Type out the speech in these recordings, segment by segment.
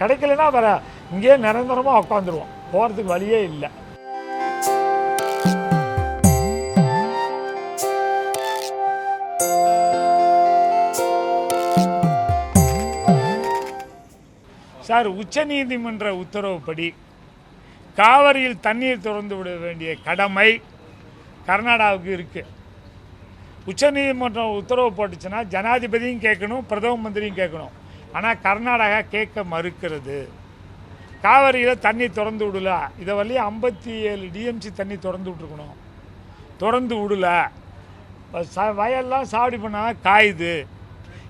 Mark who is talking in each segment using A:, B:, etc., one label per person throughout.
A: கிடைக்கலன்னா வேற இங்கேயே நிரந்தரமாக உட்காந்துருவோம், போகிறதுக்கு வழியே இல்லை. சார், உச்சநீதிமன்ற உத்தரவுப்படி காவிரியில் தண்ணீர் திறந்து விட வேண்டிய கடமை கர்நாடகாவுக்கு இருக்குது. உச்சநீதிமன்றம் உத்தரவு போட்டுச்சுன்னா ஜனாதிபதியும் கேட்கணும், பிரதம மந்திரியும் கேட்கணும். ஆனால் கர்நாடகா கேட்க மறுக்கிறது. காவிரியில் தண்ணி திறந்து விடல, இதை வரலையும் 57 டிஎம்சி தண்ணி திறந்து விட்டுருக்கணும், திறந்து விடல. வயல்லாம் சாவடி பண்ணால் காயுது.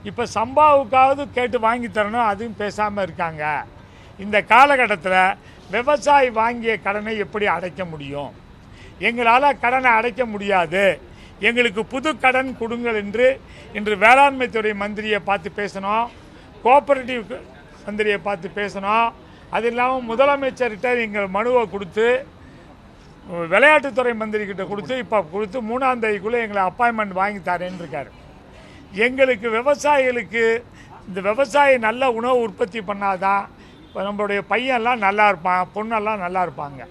A: இப்போ சம்பாவுக்காவது கேட்டு வாங்கி தரணும், அதுவும் பேசாமல் இருக்காங்க. இந்த காலகட்டத்தில் விவசாயி வாங்கிய கடனை எப்படி அடைக்க முடியும்? எங்களால் கடனை அடைக்க முடியாது, எங்களுக்கு புது கடன் கொடுங்கள் என்று இன்று வேளாண்மை துறை மந்திரியை பார்த்து பேசணும், கோஆபரேட்டிவ் மந்திரியை பார்த்து பேசணும். அது இல்லாமல் முதலமைச்சர்கிட்ட எங்கள் மனுவை கொடுத்து, விளையாட்டுத்துறை மந்திரிக்கிட்ட கொடுத்து, இப்போ கொடுத்து 3ஆம் தேதிக்குள்ளே எங்களை அப்பாயின்மெண்ட் வாங்கி தரேன்னு இருக்கார். எங்களுக்கு விவசாயிகளுக்கு இந்த விவசாயி நல்ல உணவு உற்பத்தி பண்ணாதான் நம்மளுடைய பையன்லாம் நல்லா இருப்பான், பொண்ணெல்லாம் நல்லா இருப்பாங்க.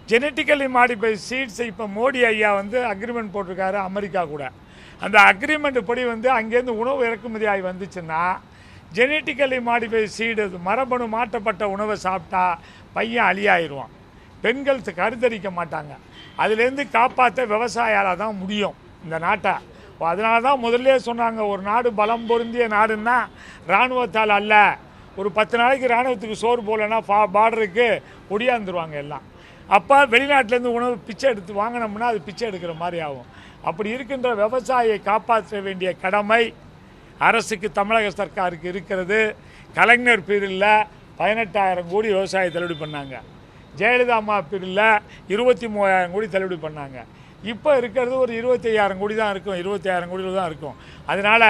A: ஜெனட்டிக்கலி மாடிஃபைட் சீட்ஸ் இப்போ மோடி ஐயா அக்ரிமெண்ட் போட்டிருக்காரு அமெரிக்கா கூட. அந்த அக்ரிமெண்ட் படி அங்கேருந்து உணவு இறக்குமதி ஆகி வந்துச்சுன்னா ஜெனட்டிக்கலி மாடிஃபைட் சீடு மரபணு மாற்றப்பட்ட உணவை சாப்பிட்டா பையன் அழியாயிடுவான், பெண்கள் கருத்தரிக்க மாட்டாங்க. அதுலேருந்து காப்பாற்ற விவசாயால் தான் முடியும் இந்த நாட்டை. அதனால தான் முதல்ல சொன்னாங்க, ஒரு நாடு பலம் பொருந்திய நாடுன்னா இராணுவத்தால் அல்ல. ஒரு 10 நாளைக்கு இராணுவத்துக்கு சோறு போகலன்னா பார்டருக்கு ஒடியாந்துருவாங்க எல்லாம். அப்போ வெளிநாட்டிலேருந்து உணவு பிச்சை எடுத்து வாங்கினோம்னா அது பிச்சை எடுக்கிற மாதிரி ஆகும். அப்படி இருக்கின்ற விவசாயியை காப்பாற்ற வேண்டிய கடமை அரசுக்கு, தமிழக சர்க்காருக்கு இருக்கிறது. கலைஞர் பீரியடில் 18,000 கோடி விவசாயி தள்ளுபடி பண்ணாங்க. ஜெயலலிதா அம்மா பீரியடில் 23,000 கோடி தள்ளுபடி பண்ணாங்க. இப்போ இருக்கிறது ஒரு 25,000 கோடி தான் இருக்கும், 25,000 கோடியில் தான் இருக்கும். அதனால்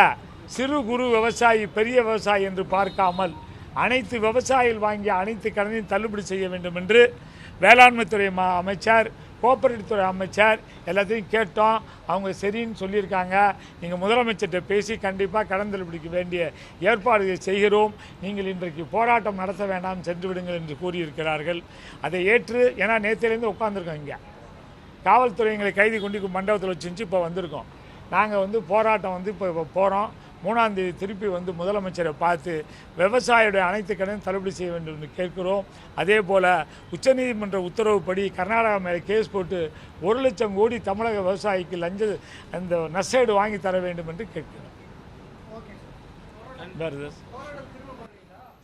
A: சிறு குறு விவசாயி பெரிய விவசாயி என்று பார்க்காமல் அனைத்து விவசாயிகள் வாங்கிய அனைத்து கடனையும் தள்ளுபடி செய்ய வேண்டும் என்று வேளாண்மைத்துறை அமைச்சர், கோஆபரேட்டிவ் துறை அமைச்சர் எல்லாத்தையும் கேட்டோம். அவங்க சரின்னு சொல்லியிருக்காங்க. நீங்கள் முதலமைச்சர்கிட்ட பேசி கண்டிப்பாக கடன் தள்ளுபடிக்கு வேண்டிய ஏற்பாடுகளை செய்கிறோம், நீங்கள் இன்றைக்கு போராட்டம் நடத்த வேண்டாம், சென்று விடுங்கள் என்று கூறியிருக்கிறார்கள். அதை ஏற்று, ஏன்னா நேற்றிலேருந்து உட்காந்துருக்கோம், இங்கே காவல்துறை எங்களை கைது கொண்டு மண்டபத்தில் வச்சு இப்போ வந்திருக்கோம். நாங்கள் போராட்டம் இப்போ போகிறோம். 3ஆம் தேதி திருப்பி முதலமைச்சரை பார்த்து விவசாயியுடைய அனைத்து கடனையும் தள்ளுபடி செய்ய வேண்டும் என்று கேட்கிறோம். அதே போல் உச்சநீதிமன்ற உத்தரவுப்படி கர்நாடகா மேலே கேஸ் போட்டு 1 லட்சம் கோடி தமிழக விவசாயிக்கு அந்த நஷ்டஈடு வாங்கி தர வேண்டும் என்று கேட்கிறோம்.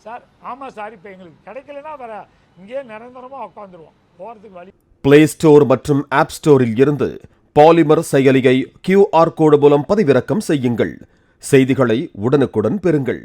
A: சார், ஆமாம் சார், இப்போ எங்களுக்கு கிடைக்கலன்னா வேற இங்கேயே நிரந்தரமாக உட்காந்துருவோம், போகிறதுக்கு வழி.
B: பிளே ஸ்டோர் மற்றும் ஆப் ஸ்டோரில் இருந்து பாலிமர் செயலியை QR கோடு மூலம் பதிவிறக்கம் செய்யுங்கள். செய்திகளை உடனுக்குடன் பெறுங்கள்.